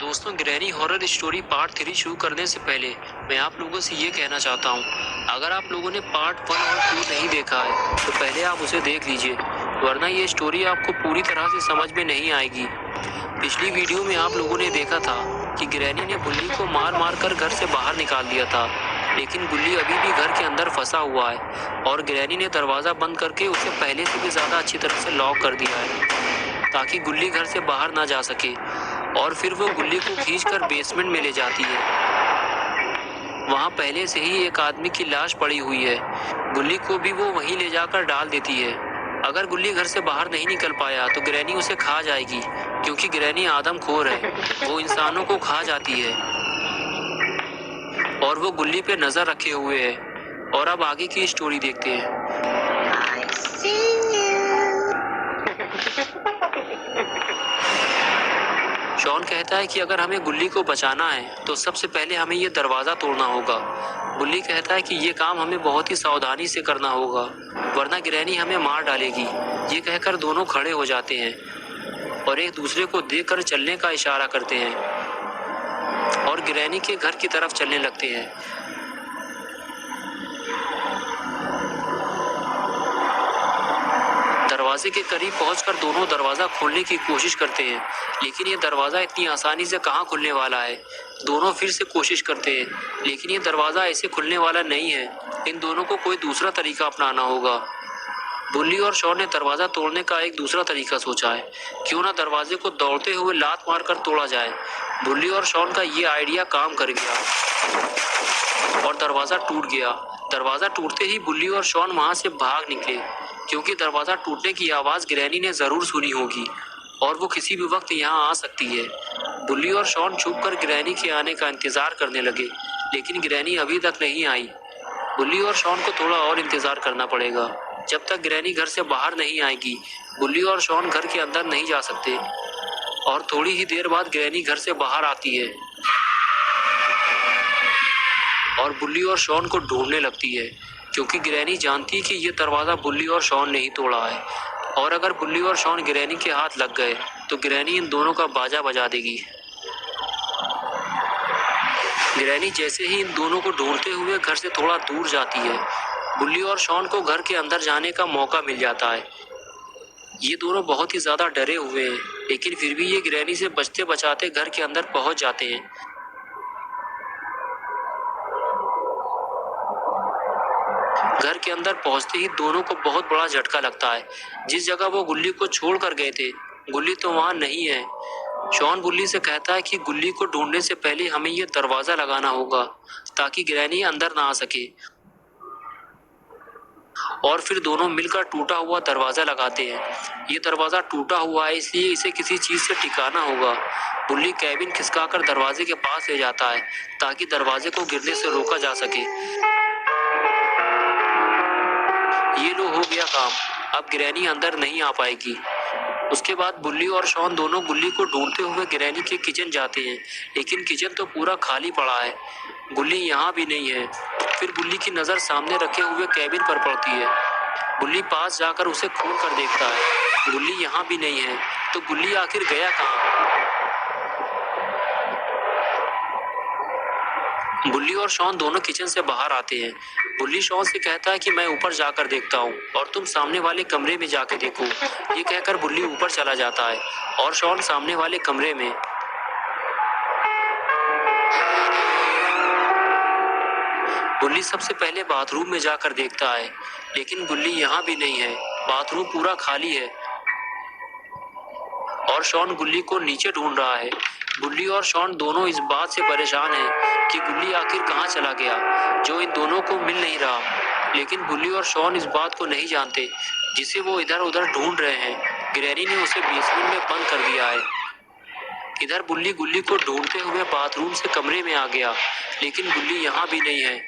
दोस्तों, granny horror story part 3 शुरू करने से पहले मैं आप लोगों से ये कहना चाहता हूँ, अगर आप लोगों ने पार्ट 1 और 2 नहीं देखा है तो पहले आप उसे देख लीजिए, वरना ये स्टोरी आपको पूरी तरह से समझ में नहीं आएगी। पिछली वीडियो में आप लोगों ने देखा था कि ग्रैनी ने गुल्ली को मार मार कर घर से बाहर निकाल दिया था, लेकिन गुल्ली अभी भी घर के अंदर फंसा हुआ है और ग्रैनी ने दरवाज़ा बंद करके उसे पहले से भी ज़्यादा अच्छी तरह से लॉक कर दिया है ताकि गुल्ली घर से बाहर ना जा सके। और फिर वो गुल्ली को खींचकर बेसमेंट में ले जाती है। वहाँ पहले से ही एक आदमी की लाश पड़ी हुई है। गुल्ली को भी वो वहीं ले जाकर डाल देती है। अगर गुल्ली घर से बाहर नहीं निकल पाया तो ग्रैनी उसे खा जाएगी, क्योंकि ग्रैनी आदमखोर है, वो इंसानों को खा जाती है और वो गुल्ली पे नजर रखे हुए है। और अब आगे की स्टोरी देखते हैं। शॉन कहता है कि अगर हमें गुल्ली को बचाना है तो सबसे पहले हमें ये दरवाज़ा तोड़ना होगा। गुल्ली कहता है कि ये काम हमें बहुत ही सावधानी से करना होगा, वरना ग्रैनी हमें मार डालेगी। ये कहकर दोनों खड़े हो जाते हैं और एक दूसरे को देखकर चलने का इशारा करते हैं और ग्रैनी के घर की तरफ चलने लगते हैं। दरवाजे के करीब पहुंचकर दोनों दरवाजा खोलने की कोशिश करते हैं, लेकिन ये दरवाजा इतनी आसानी से कहां खुलने वाला है। दोनों फिर से कोशिश करते हैं, लेकिन ये दरवाजा ऐसे खुलने वाला नहीं है। इन दोनों को कोई दूसरा तरीका अपनाना होगा। बुल्ली और शॉन ने दरवाजा तोड़ने का एक दूसरा तरीका सोचा है। क्यों ना दरवाजे को दौड़ते हुए लात मारकर तोड़ा जाए। बुल्ली और शॉन का ये आइडिया काम कर गया और दरवाजा टूट गया। दरवाजा टूटते ही बुल्ली और शॉन वहां से भाग निकले, क्योंकि दरवाजा टूटने की आवाज ग्रैनी ने जरूर सुनी होगी और वो किसी भी वक्त यहाँ आ सकती है। बुल्ली और शॉन छुपकर ग्रैनी के आने का इंतजार करने लगे, लेकिन ग्रैनी अभी तक नहीं आई। बुल्ली और शॉन को थोड़ा और इंतजार करना पड़ेगा। जब तक ग्रैनी घर से बाहर नहीं आएगी, बुल्ली और शॉन घर के अंदर नहीं जा सकते। और थोड़ी ही देर बाद ग्रैनी घर से बाहर आती है और बुल्ली और शॉन को ढूंढने लगती है, क्योंकि ग्रैनी जानती है कि ये दरवाज़ा बुल्ली और शॉन ने ही तोड़ा है। और अगर बुल्ली और शॉन ग्रैनी के हाथ लग गए तो ग्रैनी इन दोनों का बाजा बजा देगी। ग्रैनी जैसे ही इन दोनों को ढूंढते हुए घर से थोड़ा दूर जाती है, बुल्ली और शॉन को घर के अंदर जाने का मौका मिल जाता है। ये दोनों बहुत ही ज़्यादा डरे हुए हैं, लेकिन फिर भी ये ग्रैनी से बचते बचाते घर के अंदर पहुंच जाते हैं। घर के अंदर पहुंचते ही दोनों को बहुत बड़ा झटका लगता है। जिस जगह वो गुल्ली को छोड़ कर गए थे, गुल्ली तो वहां नहीं है। शॉन बुल्ली से कहता है कि गुल्ली को ढूंढने से पहले हमें ये दरवाजा लगाना होगा ताकि ग्रैनी अंदर ना आ सके। और फिर दोनों मिलकर टूटा हुआ दरवाजा लगाते हैं। ये दरवाजा टूटा हुआ है, इसलिए इसे किसी चीज से टिकाना होगा। बुल्ली कैबिन खिसकाकर दरवाजे के पास ले जाता है ताकि दरवाजे को गिरने से रोका जा सके। ये लो, हो गया काम। अब ग्रैनी अंदर नहीं आ पाएगी। उसके बाद बुल्ली और शॉन दोनों गुल्ली को ढूंढते हुए ग्रैनी के किचन जाते हैं, लेकिन किचन तो पूरा खाली पड़ा है। गुल्ली यहाँ भी नहीं है। फिर बुल्ली की नज़र सामने रखे हुए कैबिन पर पड़ती है। बुल्ली पास जाकर उसे खोल कर देखता है। गुल्ली यहाँ भी नहीं है। तो गुल्ली आखिर गया कहाँ? बुल्ली और शॉन दोनों किचन से बाहर आते हैं। बुल्ली शॉन से कहता है कि मैं ऊपर जाकर देखता हूँ और तुम सामने वाले कमरे में जाकर देखो। ये कहकर बुल्ली ऊपर चला जाता है और शॉन सामने वाले कमरे में। बुल्ली सबसे पहले बाथरूम में जाकर देखता है, लेकिन बुल्ली यहाँ भी नहीं है। बाथरूम पूरा खाली है और शॉन गुल्ली को नीचे ढूंढ रहा है। बुल्ली और शॉन दोनों इस बात से परेशान हैं कि गुल्ली आखिर कहाँ चला गया, जो इन दोनों को मिल नहीं रहा। लेकिन बुल्ली और शॉन इस बात को नहीं जानते, जिसे वो इधर उधर ढूंढ रहे हैं। ग्रैनी ने उसे बेसमेंट में बंद कर दिया है। इधर बुल्ली गुल्ली को ढूंढते हुए बाथरूम से कमरे में आ गया, लेकिन गुल्ली यहाँ भी नहीं है।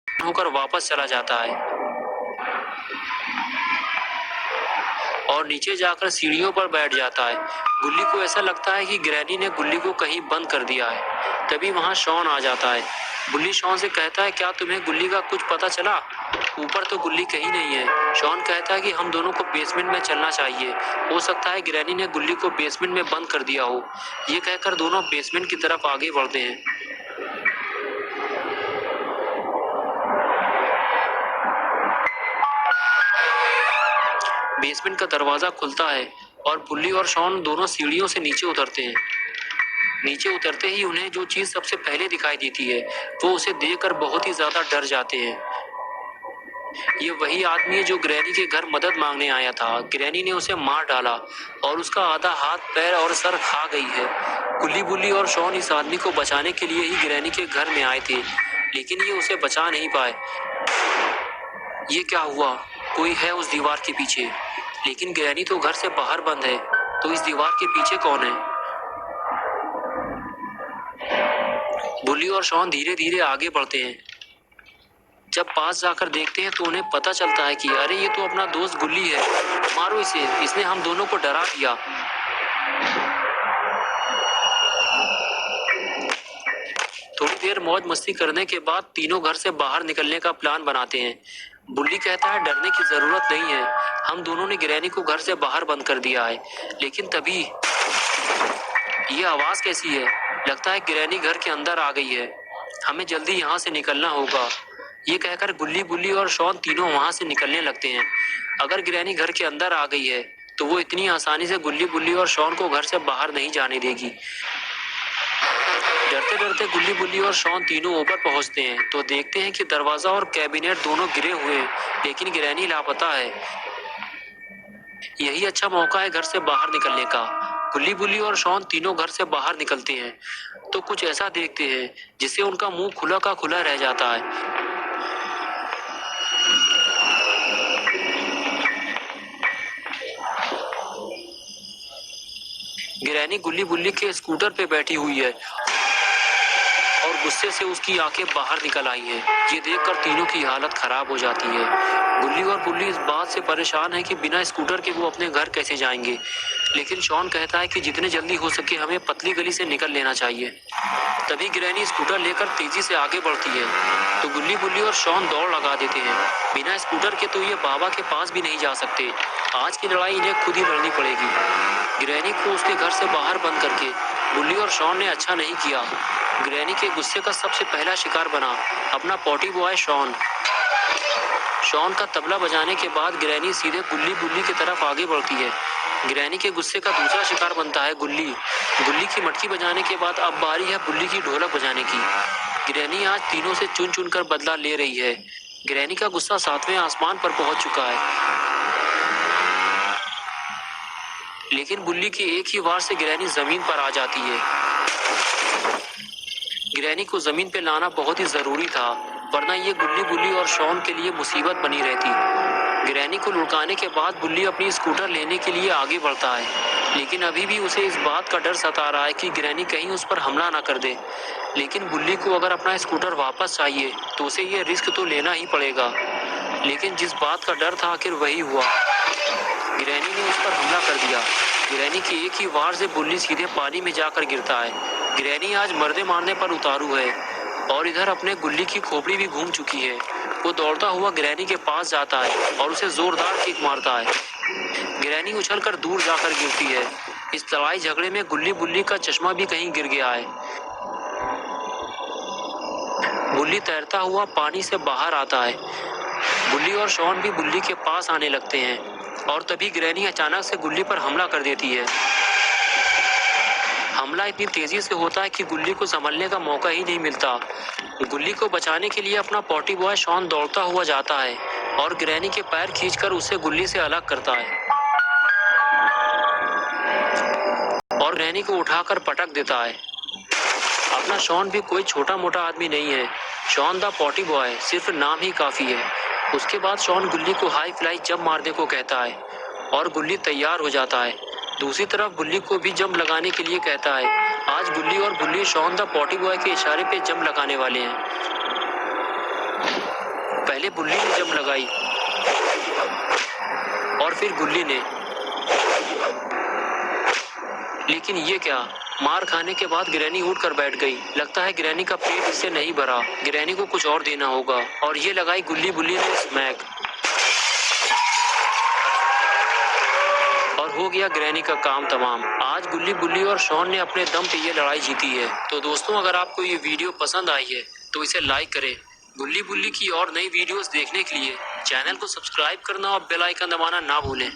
होकर वापस चला जाता है और नीचे जाकर सीढ़ियों पर बैठ जाता है। गुल्ली को ऐसा लगता है कि ग्रैनी ने गुल्ली को कहीं बंद कर दिया है। तभी वहाँ शॉन आ जाता है। गुल्ली शॉन से कहता है, क्या तुम्हें गुल्ली का कुछ पता चला? ऊपर तो गुल्ली कहीं नहीं है। शॉन कहता है कि हम दोनों को बेसमेंट में चलना चाहिए। हो सकता है ग्रैनी ने गुल्ली को बेसमेंट में बंद कर दिया हो। ये कहकर दोनों बेसमेंट की तरफ आगे बढ़ते हैं। बेसमेंट का दरवाजा खुलता है और बुल्ली और शॉन दोनों सीढ़ियों से नीचे उतरते हैं। नीचे उतरते ही उन्हें जो चीज सबसे पहले दिखाई देती है वो उसे देखकर बहुत ही ज्यादा डर जाते हैं। ये वही आदमी है जो ग्रैनी के घर मदद मांगने आया था। ग्रैनी ने उसे मार डाला और उसका आधा हाथ, पैर और सर खा गई है। गुल्ली, बुल्ली और शॉन इस आदमी को बचाने के लिए ही ग्रैनी के घर में आए थे, लेकिन ये उसे बचा नहीं पाए। ये क्या हुआ? कोई है उस दीवार के पीछे। लेकिन ग्रैनी तो घर से बाहर बंद है, तो इस दीवार के पीछे कौन है? बुल्ली और शॉन धीरे धीरे आगे बढ़ते हैं। जब पास जाकर देखते हैं तो उन्हें पता चलता है कि अरे ये तो अपना दोस्त गुल्ली है। मारो इसे, इसने हम दोनों को डरा दिया। थोड़ी देर मौज मस्ती करने के बाद तीनों घर से बाहर निकलने का प्लान बनाते हैं। बुल्ली कहता है, डरने की जरूरत नहीं है, हम दोनों ने ग्रैनी को घर से बाहर बंद कर दिया है। लेकिन तभी ये आवाज कैसी है? लगता है ग्रैनी घर के अंदर आ गई है। हमें जल्दी यहाँ से निकलना होगा। ये कहकर गुल्ली, बुल्ली और शॉन तीनों वहां से निकलने लगते हैं। अगर ग्रैनी घर के अंदर आ गई है तो वो इतनी आसानी से गुल्ली, बुल्ली और शॉन को घर से बाहर नहीं जाने देगी। डरते डरते गुल्ली, बुल्ली और शॉन तीनों ऊपर पहुंचते हैं तो देखते हैं कि दरवाजा और कैबिनेट दोनों गिरे हुए हैं, लेकिन ग्रैनी लापता है। यही अच्छा मौका है घर से बाहर निकलने का। गुल्ली, बुल्ली और शॉन तीनों घर से बाहर निकलते हैं तो कुछ ऐसा देखते हैं जिससे उनका मुंह खुला का खुला रह जाता है। ग्रैनी गुल्ली, बुल्ली के स्कूटर पे बैठी हुई है और गुस्से से उसकी आंखें बाहर निकल आई हैं। ये देखकर तीनों की हालत खराब हो जाती है। गुल्ली और बुल्ली इस बात से परेशान है कि बिना स्कूटर के वो अपने घर कैसे जाएंगे। लेकिन शॉन कहता है कि जितने जल्दी हो सके हमें पतली गली से निकल लेना चाहिए। तभी ग्रैनी स्कूटर लेकर तेजी से आगे बढ़ती है तो गुल्ली, बुल्ली और शॉन दौड़ लगा देते हैं। बिना स्कूटर के तो ये बाबा के पास भी नहीं जा सकते। आज की लड़ाई इन्हें खुद ही लड़नी पड़ेगी। ग्रैनी को उसके घर से बाहर बंद करके बुल्ली और शॉन ने अच्छा नहीं किया। ग्रैनी के गुस्से का सबसे पहला शिकार बना अपना पॉटी बॉय शॉन। शॉन का तबला बजाने के बाद ग्रैनी सीधे गुल्ली, बुल्ली की तरफ आगे बढ़ती है। ग्रैनी के गुस्से का दूसरा शिकार बनता है गुल्ली। गुल्ली की मटकी बजाने के बाद अब बारी है बुल्ली की ढोलक बजाने की। ग्रैनी आज तीनों से चुन चुन कर बदला ले रही है। ग्रैनी का गुस्सा 7वें आसमान पर पहुंच चुका है। लेकिन बुल्ली की एक ही वार से ग्रैनी जमीन पर आ जाती है। ग्रैनी को जमीन पे लाना बहुत ही जरूरी था, वरना ये गुल्ली, बुल्ली और शॉन के लिए मुसीबत बनी रहती। ग्रैनी को लुढ़काने के बाद बुल्ली अपनी स्कूटर लेने के लिए आगे बढ़ता है, लेकिन अभी भी उसे इस बात का डर सता रहा है कि ग्रैनी कहीं उस पर हमला ना कर दे। लेकिन बुल्ली को अगर अपना स्कूटर वापस चाहिए तो उसे ये रिस्क तो लेना ही पड़ेगा। लेकिन जिस बात का डर था आखिर वही हुआ। ग्रैनी ने उस पर हमला कर दिया। ग्रैनी की एक ही वार से बुल्ली सीधे पानी में जाकर गिरता है। ग्रैनी आज मरने मारने पर उतारू है और इधर अपने गुल्ली की खोपड़ी भी घूम चुकी है। वो दौड़ता हुआ ग्रैनी के पास जाता है और उसे जोरदार किक मारता है। ग्रैनी उछलकर दूर जाकर गिरती है। इस लड़ाई झगड़े में गुल्ली, बुल्ली का चश्मा भी कहीं गिर गया है। बुल्ली तैरता हुआ पानी से बाहर आता है। बुल्ली और शॉन भी बुल्ली के पास आने लगते हैं और तभी ग्रैनी अचानक से गुल्ली पर हमला कर देती है। हमला इतनी तेजी से होता है कि गुल्ली को संभलने का मौका ही नहीं मिलता। गुल्ली को बचाने के लिए अपना पॉटी बॉय शॉन दौड़ता हुआ जाता है और ग्रैनी के पैर खींचकर उसे गुल्ली से अलग करता है और ग्रैनी को उठाकर पटक देता है। अपना शॉन भी कोई छोटा मोटा आदमी नहीं है। शॉन द पॉटी बॉय सिर्फ नाम ही काफी है। उसके बाद शॉन गुल्ली को हाई फ्लाई जंप मारने को कहता है और गुल्ली तैयार हो जाता है। दूसरी तरफ बुल्ली को भी जंप लगाने के लिए कहता है। आज गुल्ली और बुल्ली शॉन द पॉटी बॉय के इशारे पे जंप लगाने वाले हैं। पहले बुल्ली ने जंप लगाई और फिर गुल्ली ने। लेकिन ये क्या, मार खाने के बाद ग्रैनी उठ कर बैठ गई। लगता है ग्रैनी का पेट इससे नहीं भरा, ग्रैनी को कुछ और देना होगा। और ये लगाई गुल्ली बुल्ली ने स्मैक, और हो गया ग्रैनी का काम तमाम। आज गुल्ली बुल्ली और शॉन ने अपने दम पे ये लड़ाई जीती है। तो दोस्तों, अगर आपको ये वीडियो पसंद आई है तो इसे लाइक करें। गुल्ली बुल्ली की और नई वीडियोस देखने के लिए चैनल को सब्सक्राइब करना और बेल आइकन दबाना ना भूलें।